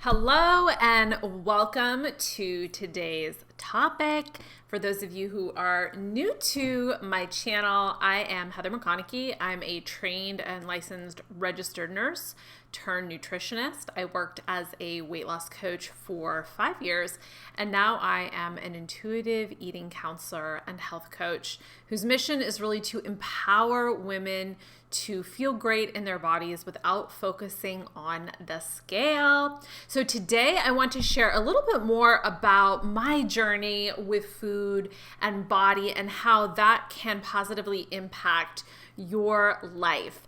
Hello and welcome to today's topic. For those of you who are new to my channel, I am Heather McConaughey. I'm a trained and licensed registered nurse turned nutritionist. I worked as a weight loss coach for 5 years, and now I am an intuitive eating counselor and health coach whose mission is really to empower women to feel great in their bodies without focusing on the scale. So today I want to share a little bit more about my journey with food and body and how that can positively impact your life.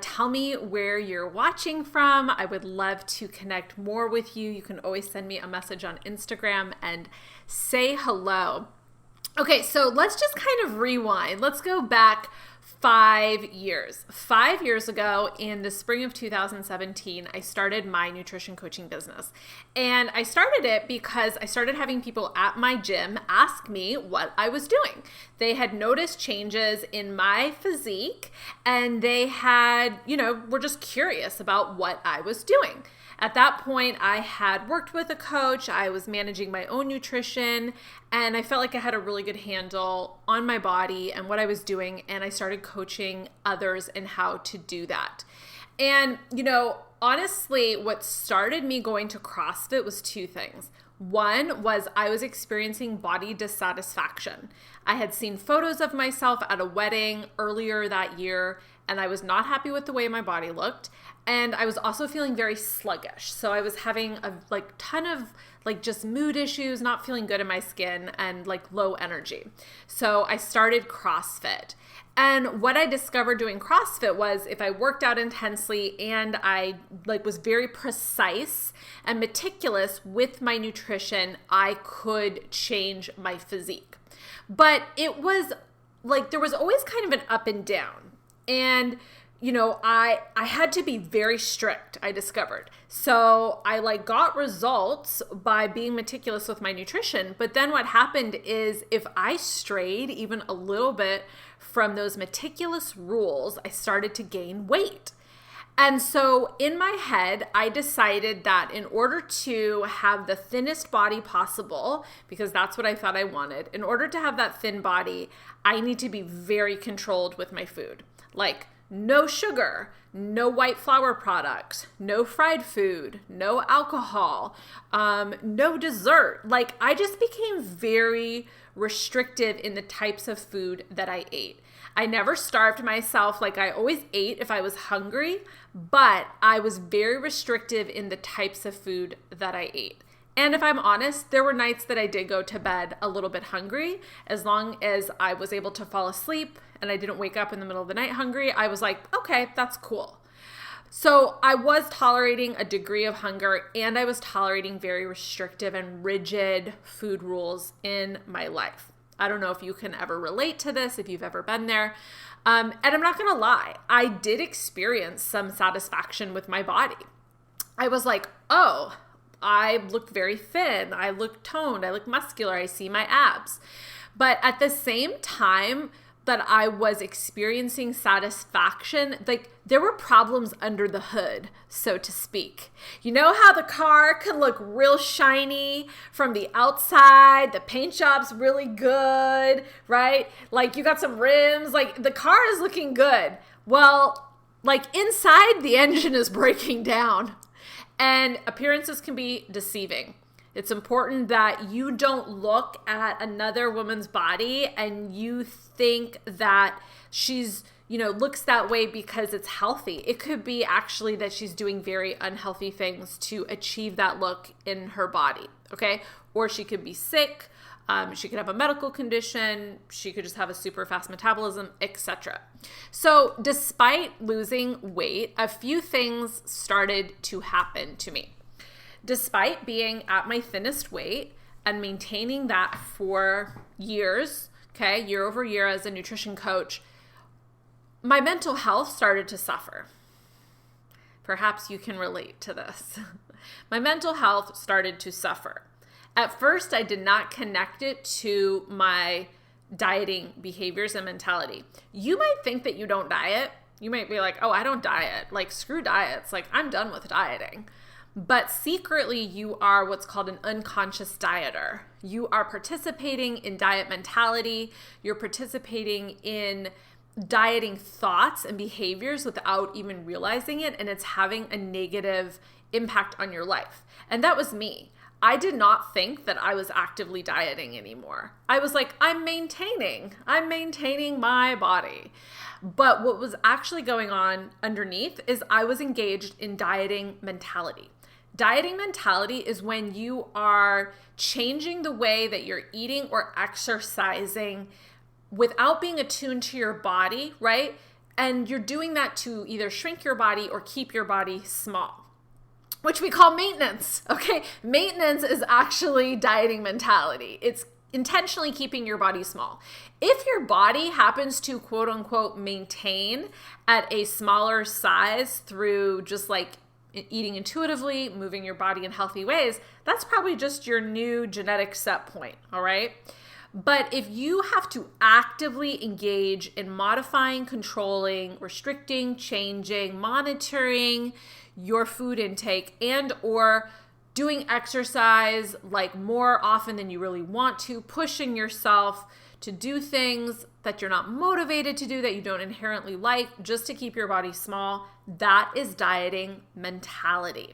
Tell me where you're watching from. I would love to connect more with you. You can always send me a message on Instagram and say hello. Okay, so let's just kind of rewind. Let's go back 5 years. 5 years ago, in the spring of 2017, I started my nutrition coaching business. And I started it because I started having people at my gym ask me what I was doing. They had noticed changes in my physique and they had, were just curious about what I was doing. At that point, I had worked with a coach, I was managing my own nutrition, and I felt like I had a really good handle on my body and what I was doing, and I started coaching others in how to do that. And, honestly, what started me going to CrossFit was two things. One was I was experiencing body dissatisfaction. I had seen photos of myself at a wedding earlier that year, and I was not happy with the way my body looked. And I was also feeling very sluggish. So I was having a ton of just mood issues, not feeling good in my skin, and low energy. So I started CrossFit. And what I discovered doing CrossFit was if I worked out intensely and I was very precise and meticulous with my nutrition, I could change my physique. But it was there was always kind of an up and down. And I had to be very strict, I discovered. So I got results by being meticulous with my nutrition. But then what happened is if I strayed even a little bit from those meticulous rules, I started to gain weight. And so in my head, I decided that in order to have the thinnest body possible, because that's what I thought I wanted, in order to have that thin body, I need to be very controlled with my food. No sugar, no white flour products, no fried food, no alcohol, no dessert. I just became very restrictive in the types of food that I ate. I never starved myself. I always ate if I was hungry, but I was very restrictive in the types of food that I ate. And if I'm honest, there were nights that I did go to bed a little bit hungry. As long as I was able to fall asleep and I didn't wake up in the middle of the night hungry, I was like, okay, that's cool. So I was tolerating a degree of hunger and I was tolerating very restrictive and rigid food rules in my life. I don't know if you can ever relate to this, if you've ever been there. And I'm not going to lie, I did experience some satisfaction with my body. I was like, oh, I look very thin, I look toned, I look muscular, I see my abs. But at the same time that I was experiencing satisfaction, there were problems under the hood, so to speak. You know how the car can look real shiny from the outside, the paint job's really good, right? You got some rims, the car is looking good. Well, inside the engine is breaking down. And appearances can be deceiving. It's important that you don't look at another woman's body and you think that she's, looks that way because it's healthy. It could be actually that she's doing very unhealthy things to achieve that look in her body, okay? Or she could be sick. She could have a medical condition. She could just have a super fast metabolism, etc. So despite losing weight, a few things started to happen to me. Despite being at my thinnest weight and maintaining that for years, year over year as a nutrition coach, my mental health started to suffer. Perhaps you can relate to this. My mental health started to suffer. At first, I did not connect it to my dieting behaviors and mentality. You might think that you don't diet. You might be like, oh, I don't diet. Screw diets. I'm done with dieting. but secretly you are what's called an unconscious dieter. You are participating in diet mentality. You're participating in dieting thoughts and behaviors without even realizing it, and it's having a negative impact on your life. And that was me. I did not think that I was actively dieting anymore. I was like, I'm maintaining my body. But what was actually going on underneath is I was engaged in dieting mentality. Dieting mentality is when you are changing the way that you're eating or exercising without being attuned to your body, right? And you're doing that to either shrink your body or keep your body small, which we call maintenance, okay? Maintenance is actually dieting mentality. It's intentionally keeping your body small. If your body happens to quote unquote maintain at a smaller size through just like eating intuitively, moving your body in healthy ways, that's probably just your new genetic set point, all right? But if you have to actively engage in modifying, controlling, restricting, changing, monitoring your food intake and or doing exercise like more often than you really want to, pushing yourself to do things that you're not motivated to do, that you don't inherently like, just to keep your body small, that is dieting mentality.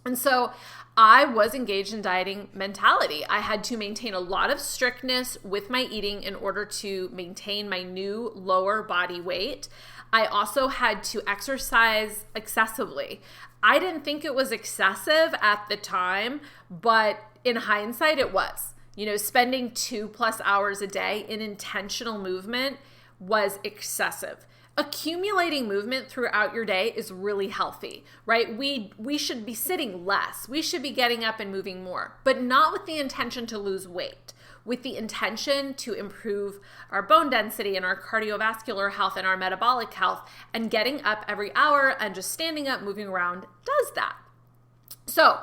And so I was engaged in dieting mentality. I had to maintain a lot of strictness with my eating in order to maintain my new lower body weight. I also had to exercise excessively. I didn't think it was excessive at the time, but in hindsight, it was. You know, spending 2+ hours a day in intentional movement was excessive. Accumulating movement throughout your day is really healthy, right? We should be sitting less. We should be getting up and moving more, but not with the intention to lose weight, with the intention to improve our bone density and our cardiovascular health and our metabolic health. And getting up every hour and just standing up, moving around does that. So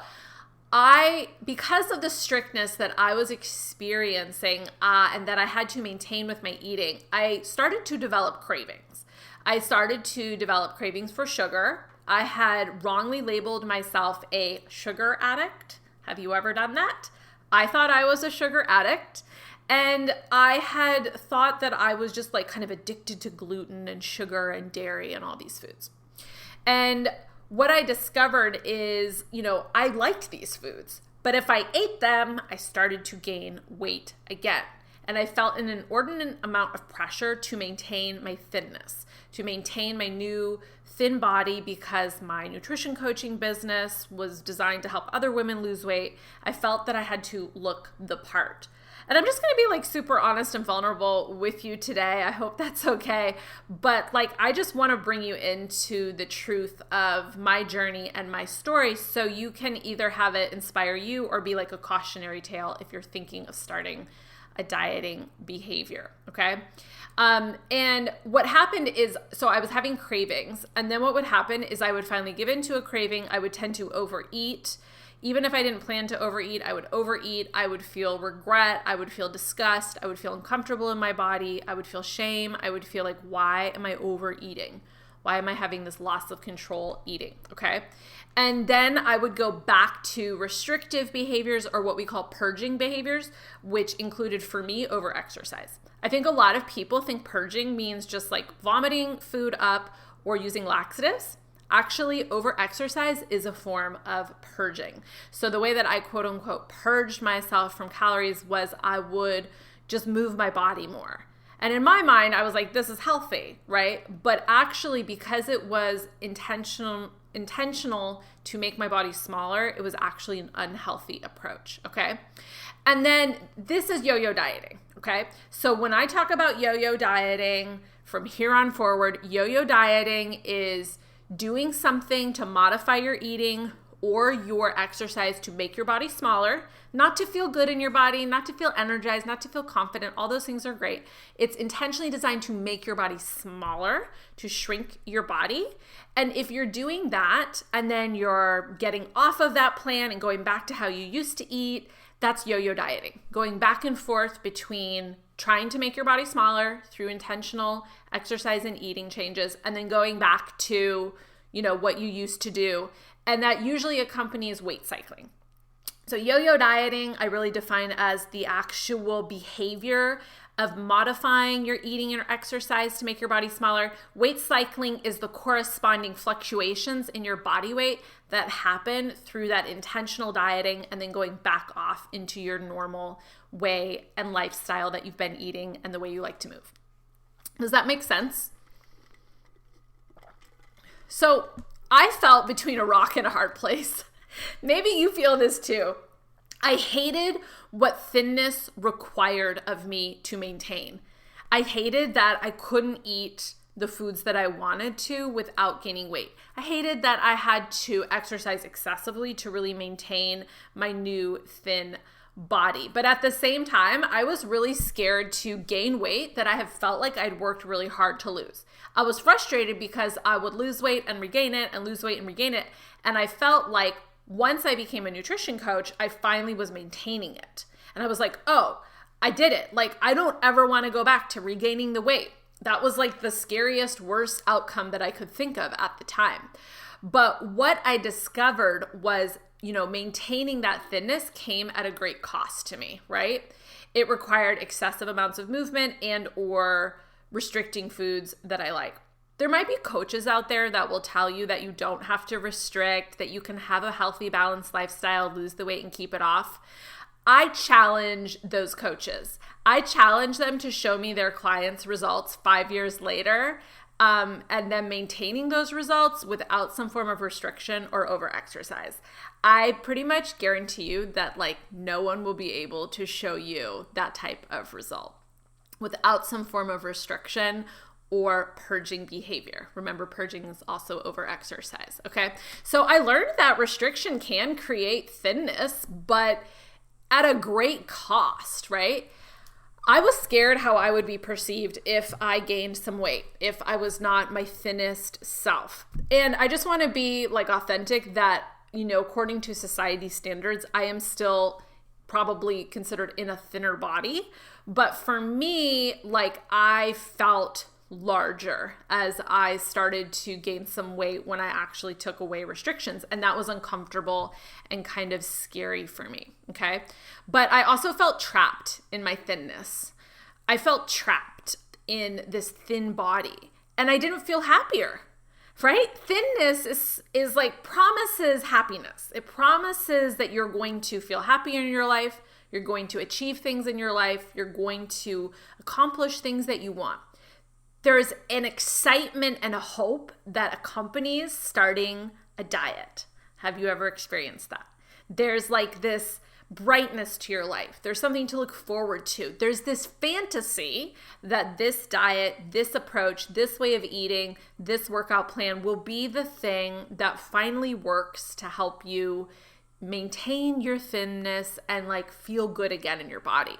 because of the strictness that I was experiencing and that I had to maintain with my eating, I started to develop cravings. I started to develop cravings for sugar. I had wrongly labeled myself a sugar addict. Have you ever done that? I thought I was a sugar addict, and I had thought that I was just like kind of addicted to gluten and sugar and dairy and all these foods. And what I discovered is, I liked these foods, but if I ate them, I started to gain weight again. And I felt an inordinate amount of pressure to maintain my thinness, to maintain my new thin body, because my nutrition coaching business was designed to help other women lose weight. I felt that I had to look the part. And I'm just going to be like super honest and vulnerable with you today. I hope that's okay. But I just want to bring you into the truth of my journey and my story, so you can either have it inspire you or be like a cautionary tale if you're thinking of starting a dieting behavior, okay? And what happened is, so I was having cravings, and then what would happen is I would finally give in to a craving. I would tend to overeat. Even if I didn't plan to overeat, I would overeat. I would feel regret. I would feel disgust. I would feel uncomfortable in my body. I would feel shame. I would feel like, why am I overeating? Why am I having this loss of control eating? Okay. And then I would go back to restrictive behaviors, or what we call purging behaviors, which included for me over-exercise. I think a lot of people think purging means just like vomiting food up or using laxatives. Actually, over-exercise is a form of purging. So the way that I quote unquote purged myself from calories was I would just move my body more. And in my mind, I was like, this is healthy, right? But actually, because it was intentional to make my body smaller, it was actually an unhealthy approach, okay? And then this is yo-yo dieting, okay? So when I talk about yo-yo dieting, from here on forward, yo-yo dieting is doing something to modify your eating or your exercise to make your body smaller, not to feel good in your body, not to feel energized, not to feel confident. All those things are great. It's intentionally designed to make your body smaller, to shrink your body. And if you're doing that and then you're getting off of that plan and going back to how you used to eat, that's yo-yo dieting. Going back and forth between trying to make your body smaller through intentional exercise and eating changes, and then going back to, what you used to do. and that usually accompanies weight cycling. So yo-yo dieting, I really define as the actual behavior of modifying your eating and exercise to make your body smaller. Weight cycling is the corresponding fluctuations in your body weight that happen through that intentional dieting and then going back off into your normal way and lifestyle that you've been eating and the way you like to move. Does that make sense? So I felt between a rock and a hard place. Maybe you feel this too. I hated what thinness required of me to maintain. I hated that I couldn't eat the foods that I wanted to without gaining weight. I hated that I had to exercise excessively to really maintain my new thin body. But at the same time, I was really scared to gain weight that I have felt like I'd worked really hard to lose. I was frustrated because I would lose weight and regain it and lose weight and regain it. And I felt like once I became a nutrition coach, I finally was maintaining it. And I was like, oh, I did it. Like, I don't ever want to go back to regaining the weight. That was like the scariest, worst outcome that I could think of at the time. But what I discovered was, maintaining that thinness came at a great cost to me, right? It required excessive amounts of movement and or restricting foods that I like. There might be coaches out there that will tell you that you don't have to restrict, that you can have a healthy, balanced lifestyle, lose the weight and keep it off. I challenge those coaches. I challenge them to show me their clients' results 5 years later, and then maintaining those results without some form of restriction or over-exercise. I pretty much guarantee you that no one will be able to show you that type of result without some form of restriction or purging behavior. Remember, purging is also over-exercise, okay? So I learned that restriction can create thinness, but at a great cost, right? I was scared how I would be perceived if I gained some weight, if I was not my thinnest self. And I just want to be authentic that, according to society standards, I am still probably considered in a thinner body. But for me, I felt larger as I started to gain some weight when I actually took away restrictions. And that was uncomfortable and kind of scary for me, okay? But I also felt trapped in my thinness. I felt trapped in this thin body and I didn't feel happier, right? Thinness is promises happiness. It promises that you're going to feel happier in your life. You're going to achieve things in your life. You're going to accomplish things that you want. There's an excitement and a hope that accompanies starting a diet. Have you ever experienced that? There's this brightness to your life. There's something to look forward to. There's this fantasy that this diet, this approach, this way of eating, this workout plan will be the thing that finally works to help you maintain your thinness and feel good again in your body.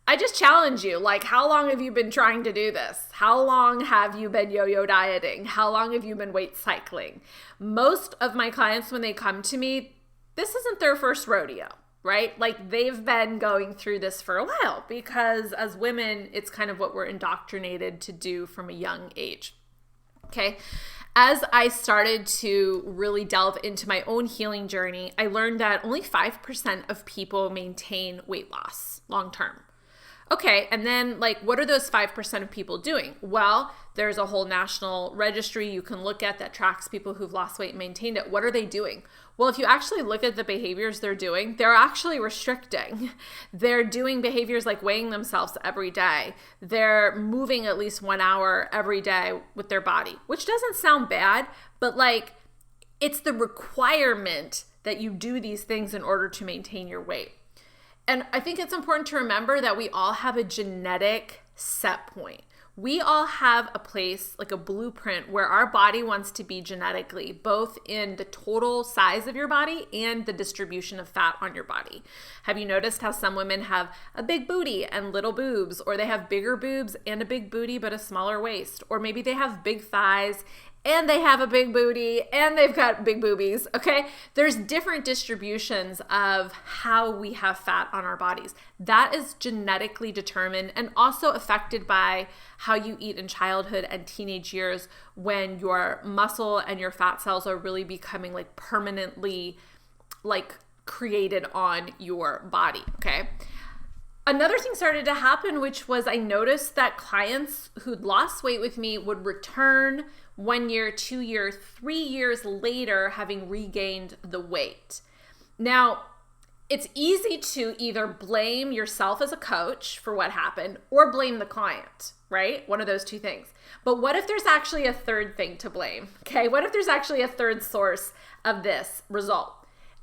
I just challenge you, how long have you been trying to do this? How long have you been yo-yo dieting? How long have you been weight cycling? Most of my clients, when they come to me, this isn't their first rodeo, right? They've been going through this for a while because as women, it's kind of what we're indoctrinated to do from a young age, okay? As I started to really delve into my own healing journey, I learned that only 5% of people maintain weight loss long-term. Okay, and then what are those 5% of people doing? Well, there's a whole national registry you can look at that tracks people who've lost weight and maintained it. What are they doing? Well, if you actually look at the behaviors they're doing, they're actually restricting. They're doing behaviors like weighing themselves every day. They're moving at least 1 hour every day with their body, which doesn't sound bad, but it's the requirement that you do these things in order to maintain your weight. And I think it's important to remember that we all have a genetic set point. We all have a place, a blueprint, where our body wants to be genetically, both in the total size of your body and the distribution of fat on your body. Have you noticed how some women have a big booty and little boobs, or they have bigger boobs and a big booty but a smaller waist, or maybe they have big thighs and they have a big booty and they've got big boobies, okay? There's different distributions of how we have fat on our bodies. That is genetically determined and also affected by how you eat in childhood and teenage years when your muscle and your fat cells are really becoming like permanently like created on your body, okay? Another thing started to happen, which was I noticed that clients who'd lost weight with me would return 1 year, 2 years, 3 years later, having regained the weight. Now, it's easy to either blame yourself as a coach for what happened or blame the client, right? One of those two things. But what if there's actually a third thing to blame? Okay, what if there's actually a third source of this result?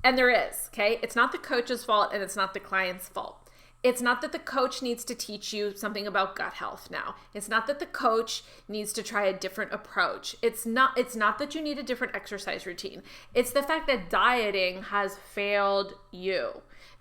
And there is, okay? It's not the coach's fault and it's not the client's fault. It's not that the coach needs to teach you something about gut health now. It's not that the coach needs to try a different approach. It's not that you need a different exercise routine. It's the fact that dieting has failed you.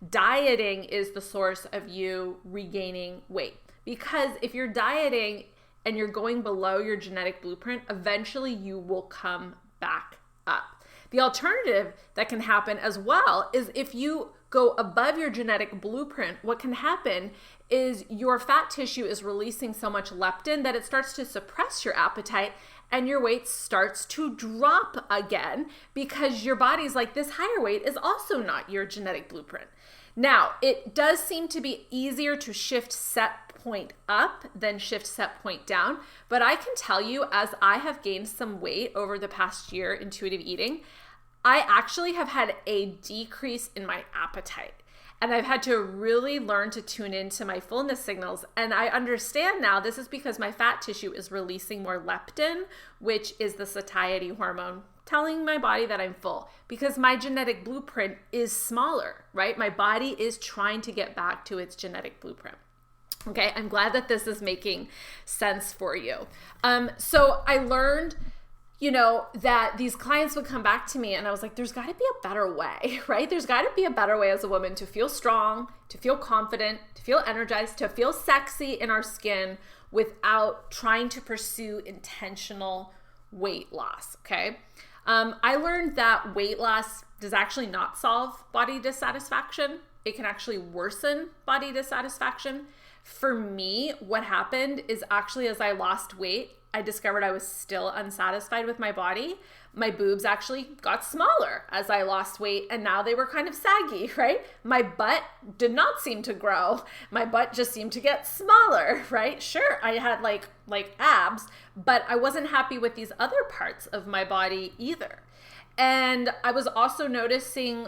Dieting is the source of you regaining weight. Because if you're dieting and you're going below your genetic blueprint, eventually you will come back up. The alternative that can happen as well is if you go above your genetic blueprint, what can happen is your fat tissue is releasing so much leptin that it starts to suppress your appetite and your weight starts to drop again because your body's like, this higher weight is also not your genetic blueprint. Now, it does seem to be easier to shift set point up than shift set point down, but I can tell you, as I have gained some weight over the past year, intuitive eating, I actually have had a decrease in my appetite. And I've had to really learn to tune into my fullness signals. And I understand now this is because my fat tissue is releasing more leptin, which is the satiety hormone, telling my body that I'm full because my genetic blueprint is smaller, right? My body is trying to get back to its genetic blueprint. Okay, I'm glad that this is making sense for you. So I learned that these clients would come back to me and I was like, there's got to be a better way, right? There's got to be a better way as a woman to feel strong, to feel confident, to feel energized, to feel sexy in our skin without trying to pursue intentional weight loss, okay? I learned that weight loss does actually not solve body dissatisfaction. It can actually worsen body dissatisfaction. For me, what happened is actually as I lost weight, I discovered I was still unsatisfied with my body. My boobs actually got smaller as I lost weight and now they were kind of saggy, right? My butt did not seem to grow. My butt just seemed to get smaller, right? Sure, I had like abs, but I wasn't happy with these other parts of my body either. And I was also noticing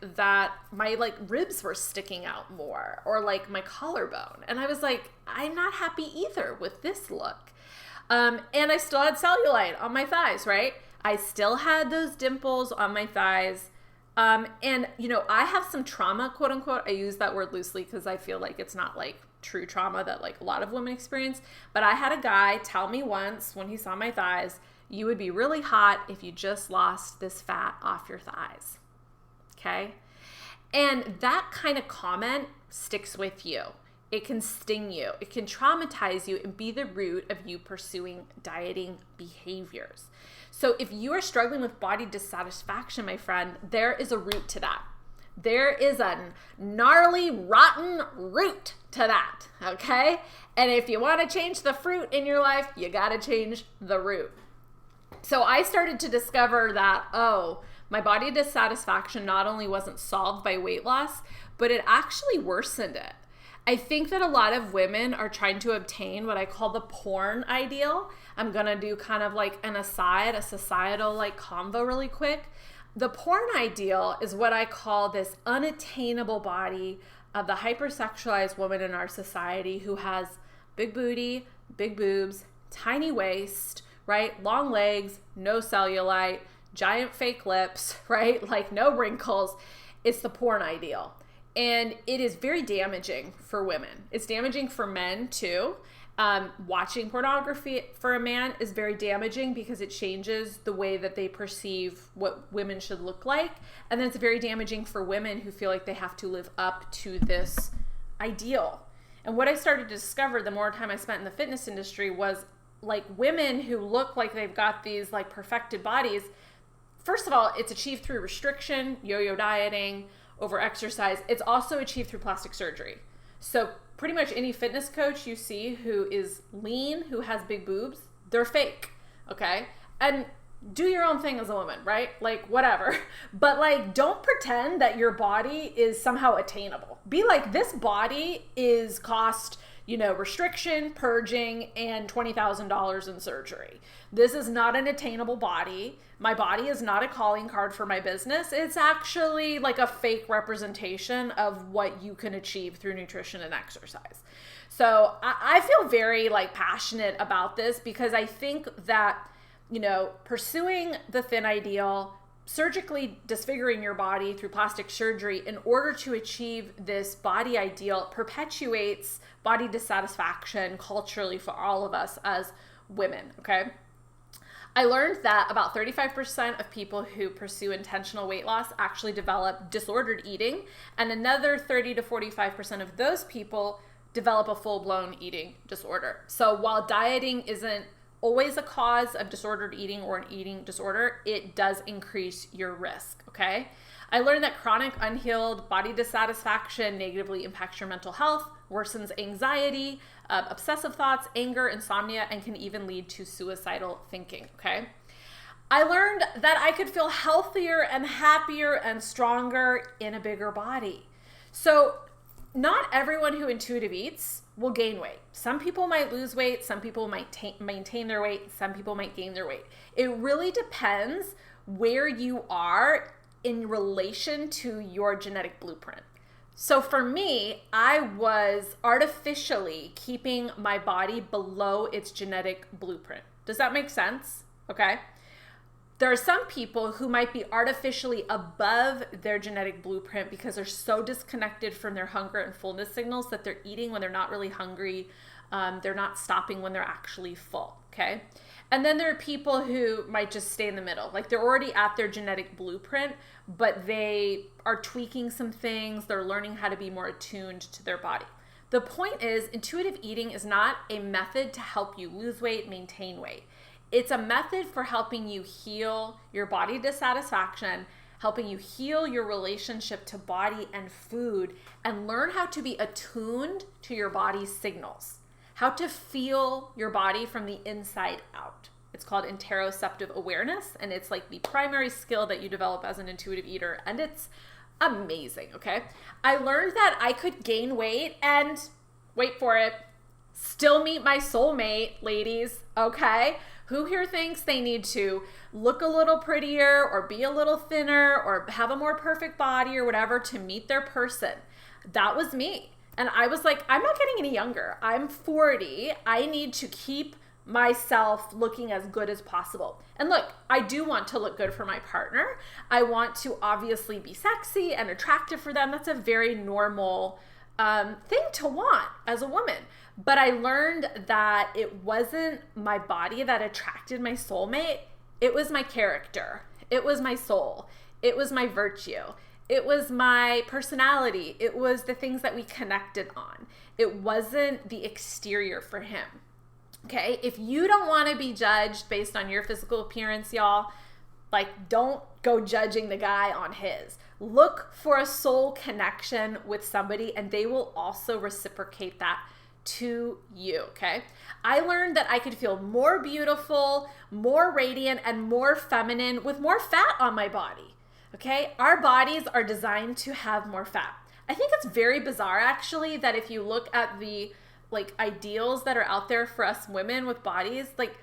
that my ribs were sticking out more or my collarbone. And I was like, I'm not happy either with this look. And I still had cellulite on my thighs, right? I still had those dimples on my thighs. And I have some trauma, quote unquote. I use that word loosely because I feel like it's not true trauma that a lot of women experience. But I had a guy tell me once when he saw my thighs, you would be really hot if you just lost this fat off your thighs. Okay? And that kind of comment sticks with you. It can sting you. It can traumatize you and be the root of you pursuing dieting behaviors. So if you are struggling with body dissatisfaction, my friend, there is a root to that. There is a gnarly, rotten root to that, okay? And if you want to change the fruit in your life, you got to change the root. So I started to discover that, my body dissatisfaction not only wasn't solved by weight loss, but it actually worsened it. I think that a lot of women are trying to obtain what I call the porn ideal. I'm going to do kind of an aside, a societal convo really quick. The porn ideal is what I call this unattainable body of the hypersexualized woman in our society who has big booty, big boobs, tiny waist, right? Long legs, no cellulite, giant fake lips, right? No wrinkles. It's the porn ideal. And it is very damaging for women. It's damaging for men too. Watching pornography for a man is very damaging because it changes the way that they perceive what women should look like. And then it's very damaging for women who feel like they have to live up to this ideal. And what I started to discover the more time I spent in the fitness industry was like women who look like they've got these like perfected bodies, first of all, it's achieved through restriction, yo-yo dieting, over exercise. It's also achieved through plastic surgery. So pretty much any fitness coach you see who is lean, who has big boobs, they're fake, okay? And do your own thing as a woman, right? Like, whatever. But like, don't pretend that your body is somehow attainable. Be like, this body is cost, restriction, purging, and $20,000 in surgery. This is not an attainable body. My body is not a calling card for my business. It's actually like a fake representation of what you can achieve through nutrition and exercise. So I feel very like passionate about this because I think that, pursuing the thin ideal, surgically disfiguring your body through plastic surgery in order to achieve this body ideal perpetuates body dissatisfaction culturally for all of us as women, okay? I learned that about 35% of people who pursue intentional weight loss actually develop disordered eating, and another 30 to 45% of those people develop a full-blown eating disorder. So while dieting isn't always a cause of disordered eating or an eating disorder, it does increase your risk, okay? I learned that chronic unhealed body dissatisfaction negatively impacts your mental health, worsens anxiety, obsessive thoughts, anger, insomnia, and can even lead to suicidal thinking, okay? I learned that I could feel healthier and happier and stronger in a bigger body. So not everyone who intuitive eats will gain weight. Some people might lose weight, some people might maintain their weight, some people might gain their weight. It really depends where you are in relation to your genetic blueprint. So for me, I was artificially keeping my body below its genetic blueprint. Does that make sense? Okay. There are some people who might be artificially above their genetic blueprint because they're so disconnected from their hunger and fullness signals that they're eating when they're not really hungry. They're not stopping when they're actually full, okay? And then there are people who might just stay in the middle. Like they're already at their genetic blueprint, but they are tweaking some things. They're learning how to be more attuned to their body. The point is, intuitive eating is not a method to help you lose weight, maintain weight. It's a method for helping you heal your body dissatisfaction, helping you heal your relationship to body and food, and learn how to be attuned to your body's signals, how to feel your body from the inside out. It's called interoceptive awareness, and it's like the primary skill that you develop as an intuitive eater, and it's amazing, okay? I learned that I could gain weight and, wait for it, still meet my soulmate, ladies, okay? Who here thinks they need to look a little prettier or be a little thinner or have a more perfect body or whatever to meet their person? That was me. And I was like, I'm not getting any younger. I'm 40. I need to keep myself looking as good as possible. And look, I do want to look good for my partner. I want to obviously be sexy and attractive for them. That's a very normal thing to want as a woman. But I learned that it wasn't my body that attracted my soulmate. It was my character. It was my soul. It was my virtue. It was my personality. It was the things that we connected on. It wasn't the exterior for him. Okay? If you don't want to be judged based on your physical appearance, y'all, like, don't go judging the guy on his. Look for a soul connection with somebody, and they will also reciprocate that to you, okay? I learned that I could feel more beautiful, more radiant, and more feminine with more fat on my body, okay? Our bodies are designed to have more fat. I think it's very bizarre, actually, that if you look at the, like, ideals that are out there for us women with bodies, like,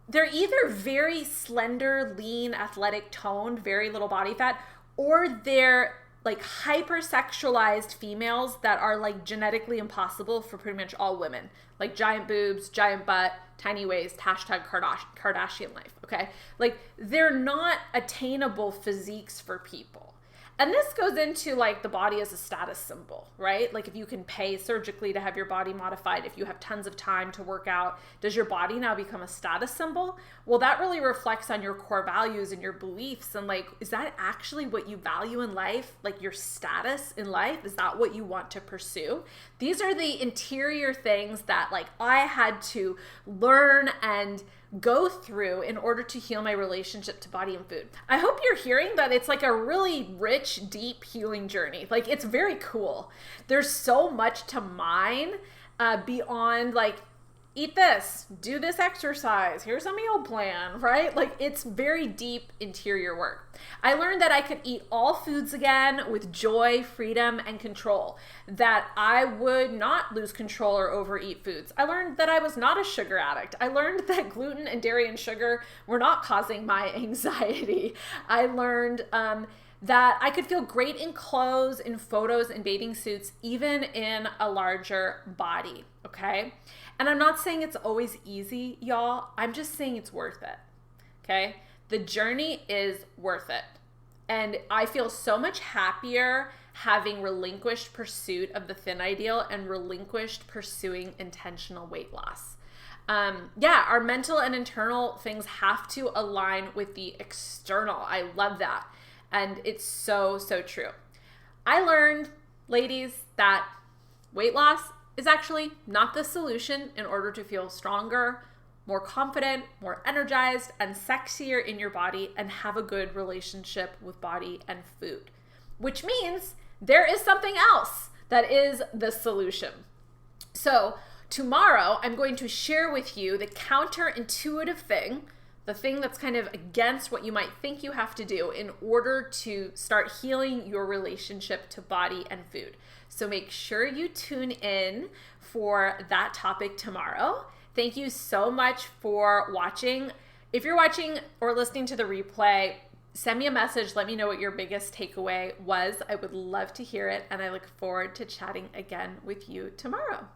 they're either very slender, lean, athletic, toned, very little body fat, or they're like hypersexualized females that are like genetically impossible for pretty much all women. Like giant boobs, giant butt, tiny waist, hashtag Kardashian life, okay? Like they're not attainable physiques for people. And this goes into like the body as a status symbol, right? Like if you can pay surgically to have your body modified, if you have tons of time to work out, does your body now become a status symbol? Well, that really reflects on your core values and your beliefs. And like, is that actually what you value in life? Like your status in life? Is that what you want to pursue? These are the interior things that like I had to learn and go through in order to heal my relationship to body and food. I hope you're hearing that it's like a really rich, deep healing journey. Like it's very cool. There's so much to mine beyond like, eat this, do this exercise, here's a meal plan, right? Like it's very deep interior work. I learned that I could eat all foods again with joy, freedom, and control, that I would not lose control or overeat foods. I learned that I was not a sugar addict. I learned that gluten and dairy and sugar were not causing my anxiety. I learned that I could feel great in clothes, in photos, in bathing suits, even in a larger body, okay? And I'm not saying it's always easy, y'all. I'm just saying it's worth it, okay? The journey is worth it. And I feel so much happier having relinquished pursuit of the thin ideal and relinquished pursuing intentional weight loss. Our mental and internal things have to align with the external. I love that. And it's so, so true. I learned, ladies, that weight loss is actually not the solution in order to feel stronger, more confident, more energized, and sexier in your body and have a good relationship with body and food. Which means there is something else that is the solution. So tomorrow, I'm going to share with you the counterintuitive thing, the thing that's kind of against what you might think you have to do in order to start healing your relationship to body and food. So make sure you tune in for that topic tomorrow. Thank you so much for watching. If you're watching or listening to the replay, send me a message. Let me know what your biggest takeaway was. I would love to hear it, and I look forward to chatting again with you tomorrow.